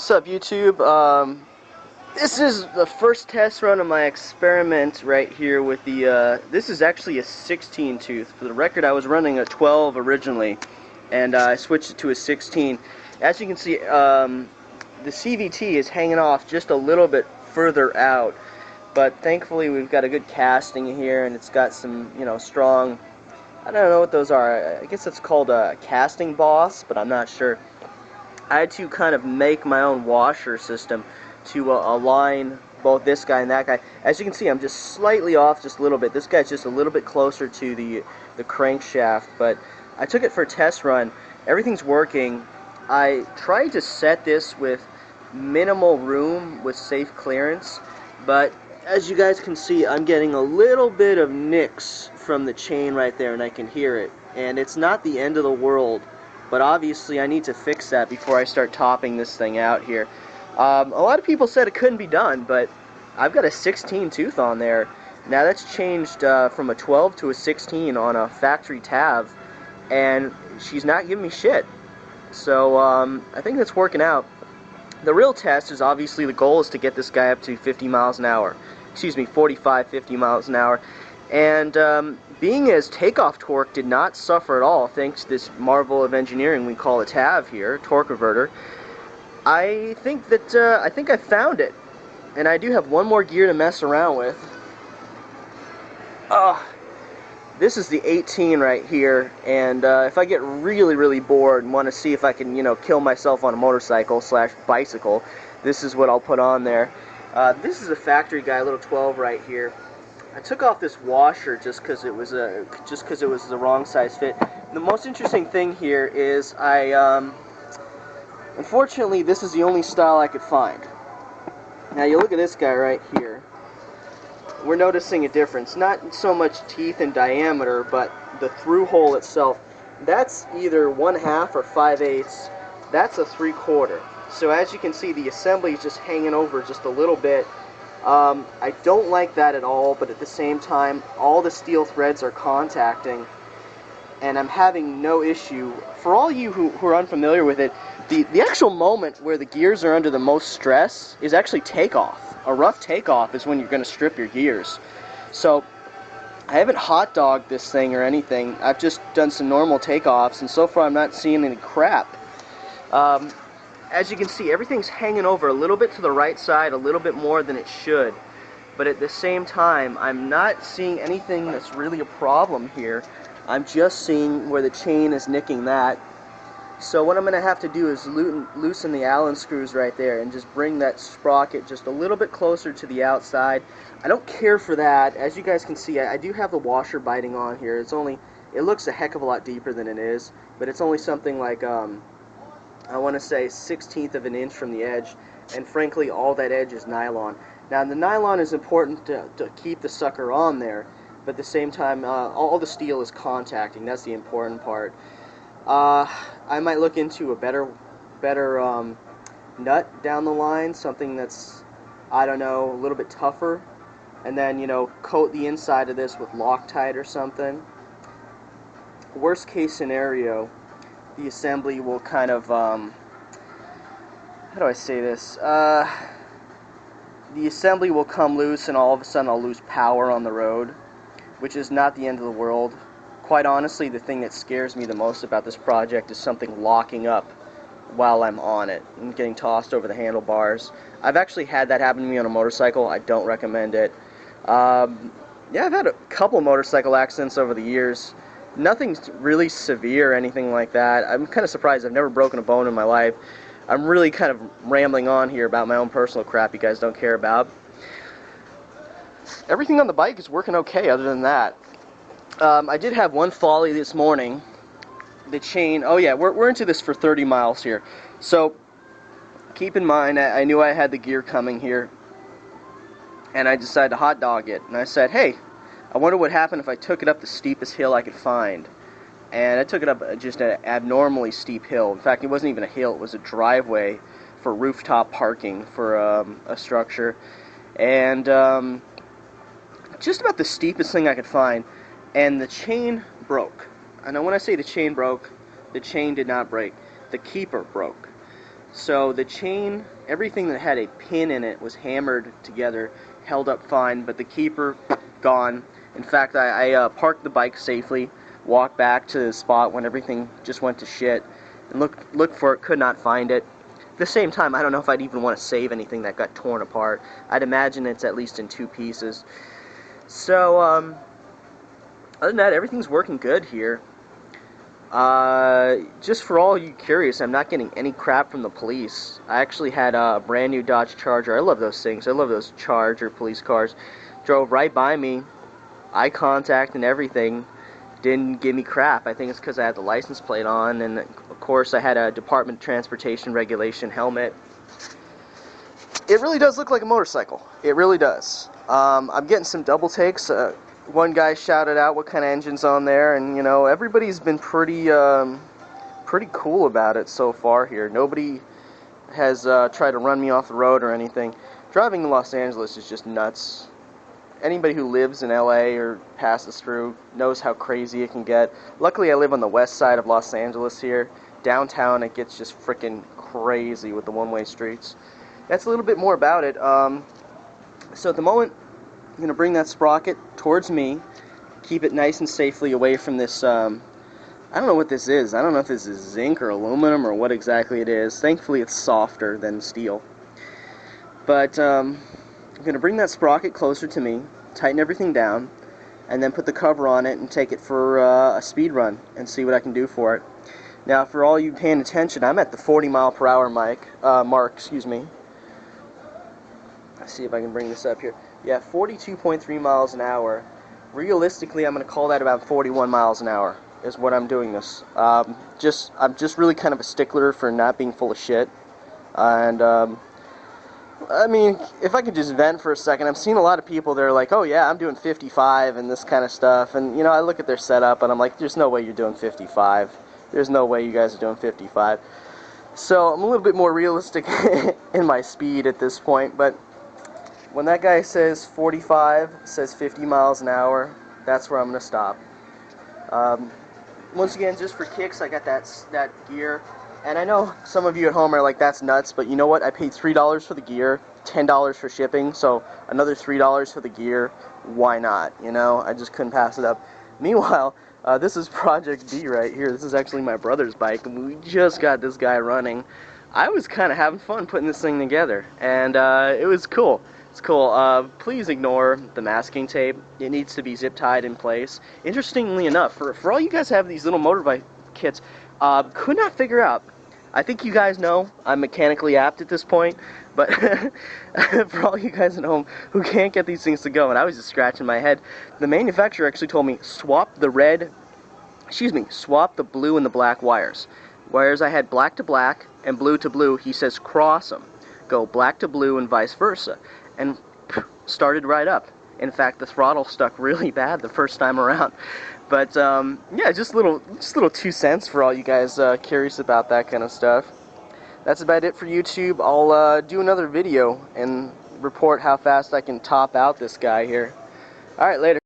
What's up, YouTube? This is the first test run of my experiment right here with the, this is actually a 16 tooth. For the record, I was running a 12 originally, and I switched it to a 16. As you can see, the CVT is hanging off just a little bit further out, but thankfully we've got a good casting here, and it's got some, strong, I don't know what those are. I guess it's called a casting boss, but I'm not sure. I had to kind of make my own washer system to align both this guy and that guy. As you can see, I'm just slightly off just a little bit. This guy's just a little bit closer to the crankshaft, but I took it for a test run. Everything's working. I tried to set this with minimal room with safe clearance, but as you guys can see, I'm getting a little bit of nicks from the chain right there, and I can hear it. And it's not the end of the world, but obviously I need to fix that before I start topping this thing out here. A lot of people said it couldn't be done, but I've got a 16 tooth on there. Now that's changed from a 12 to a 16 on a factory TAV, and she's not giving me shit. So I think that's working out. The real test is obviously the goal is to get this guy up to 50 miles an hour. Excuse me, 45, 50 miles an hour. And being as takeoff torque did not suffer at all, thanks to this marvel of engineering we call a TAV here, torque reverter, I think that I found it. And I do have one more gear to mess around with. This is the 18 right here, and if I get really bored and want to see if I can, kill myself on a motorcycle / bicycle, this is what I'll put on there. This is a factory guy, little 12 right here. I took off this washer just because it was the wrong size fit. The most interesting thing here is unfortunately, this is the only style I could find. Now you look at this guy right here. We're noticing a difference. Not so much teeth and diameter, but the through hole itself. That's either 1/2 or 5/8. That's a 3/4. So as you can see, the assembly is just hanging over just a little bit. I don't like that at all, but at the same time, all the steel threads are contacting, and I'm having no issue. For all you who are unfamiliar with it, the actual moment where the gears are under the most stress is actually takeoff. A rough takeoff is when you're going to strip your gears. So I haven't hot dogged this thing or anything. I've just done some normal takeoffs, and so far I'm not seeing any crap. As you can see, everything's hanging over a little bit to the right side, a little bit more than it should. But at the same time, I'm not seeing anything that's really a problem here. I'm just seeing where the chain is nicking that. So what I'm going to have to do is loosen the Allen screws right there and just bring that sprocket just a little bit closer to the outside. I don't care for that. As you guys can see, I do have the washer biting on here. It looks a heck of a lot deeper than it is, but it's only something like I want to say 1/16 of an inch from the edge, and frankly all that edge is nylon. Now the nylon is important to keep the sucker on there, but at the same time all the steel is contacting. That's the important part. I might look into a better nut down the line, something that's, I don't know, a little bit tougher, and then coat the inside of this with Loctite or something. Worst case scenario, the assembly will kind of, how do I say this? The assembly will come loose, and all of a sudden I'll lose power on the road, which is not the end of the world. Quite honestly, the thing that scares me the most about this project is something locking up while I'm on it and getting tossed over the handlebars. I've actually had that happen to me on a motorcycle. I don't recommend it. Yeah, I've had a couple motorcycle accidents over the years. Nothing really severe or anything like that. I'm kind of surprised. I've never broken a bone in my life. I'm really kind of rambling on here about my own personal crap you guys don't care about. Everything on the bike is working okay other than that. I did have one folly this morning. The chain, oh yeah, we're into this for 30 miles here. So keep in mind, I knew I had the gear coming here, and I decided to hot dog it. And I said, hey, I wonder what happened if I took it up the steepest hill I could find. And I took it up just an abnormally steep hill. In fact, it wasn't even a hill, it was a driveway for rooftop parking for a structure. And just about the steepest thing I could find. And the chain broke. And when I say the chain broke, the chain did not break. The keeper broke. So the chain, everything that had a pin in it was hammered together, held up fine, but the keeper, gone. In fact, I parked the bike safely, walked back to the spot when everything just went to shit, and looked for it, could not find it. At the same time, I don't know if I'd even want to save anything that got torn apart. I'd imagine it's at least in 2 pieces. So, other than that, everything's working good here. Just for all you curious, I'm not getting any crap from the police. I actually had a brand new Dodge Charger. I love those things. I love those Charger police cars. Drove right by me, eye contact and everything. Didn't give me crap. I think it's because I had the license plate on, and of course I had a Department of Transportation regulation helmet. It really does look like a motorcycle. It really does. I'm getting some double takes. One guy shouted out what kind of engine's on there, and you know, everybody's been pretty cool about it so far here. Nobody has tried to run me off the road or anything. Driving in Los Angeles is just nuts. Anybody who lives in LA or passes through knows how crazy it can get. Luckily, I live on the west side of Los Angeles here. Downtown, it gets just freaking crazy with the one-way streets. That's a little bit more about it. So at the moment, I'm going to bring that sprocket towards me, keep it nice and safely away from this, I don't know what this is. I don't know if this is zinc or aluminum or what exactly it is. Thankfully, it's softer than steel. But I'm going to bring that sprocket closer to me, tighten everything down, and then put the cover on it and take it for a speed run and see what I can do for it. Now, for all you paying attention, I'm at the 40 mile per hour mark, excuse me. Let's see if I can bring this up here. Yeah, 42.3 miles an hour. Realistically, I'm going to call that about 41 miles an hour is what I'm doing this. I'm just really kind of a stickler for not being full of shit. And, I mean, if I could just vent for a second, I've seen a lot of people that are like, oh yeah, I'm doing 55 and this kind of stuff. And, you know, I look at their setup and I'm like, there's no way you're doing 55. There's no way you guys are doing 55. So I'm a little bit more realistic in my speed at this point, but when that guy says 45, says 50 miles an hour, that's where I'm going to stop. Once again, just for kicks, I got that gear. And I know some of you at home are like, that's nuts, but you know what? I paid $3 for the gear, $10 for shipping, so another $3 for the gear. Why not? You know, I just couldn't pass it up. Meanwhile, this is Project B right here. This is actually my brother's bike, and we just got this guy running. I was kind of having fun putting this thing together, and it was cool. It's cool. Please ignore the masking tape. It needs to be zip tied in place. Interestingly enough, for all you guys have these little motorbike kits, could not figure out. I think you guys know I'm mechanically apt at this point, but for all you guys at home who can't get these things to go, and I was just scratching my head, the manufacturer actually told me swap the blue and the black wires. Whereas I had black to black and blue to blue, he says cross them. Go black to blue and vice versa. And started right up. In fact, the throttle stuck really bad the first time around. But yeah, just little 2 cents for all you guys curious about that kind of stuff. That's about it for YouTube. I'll do another video and report how fast I can top out this guy here. All right, later.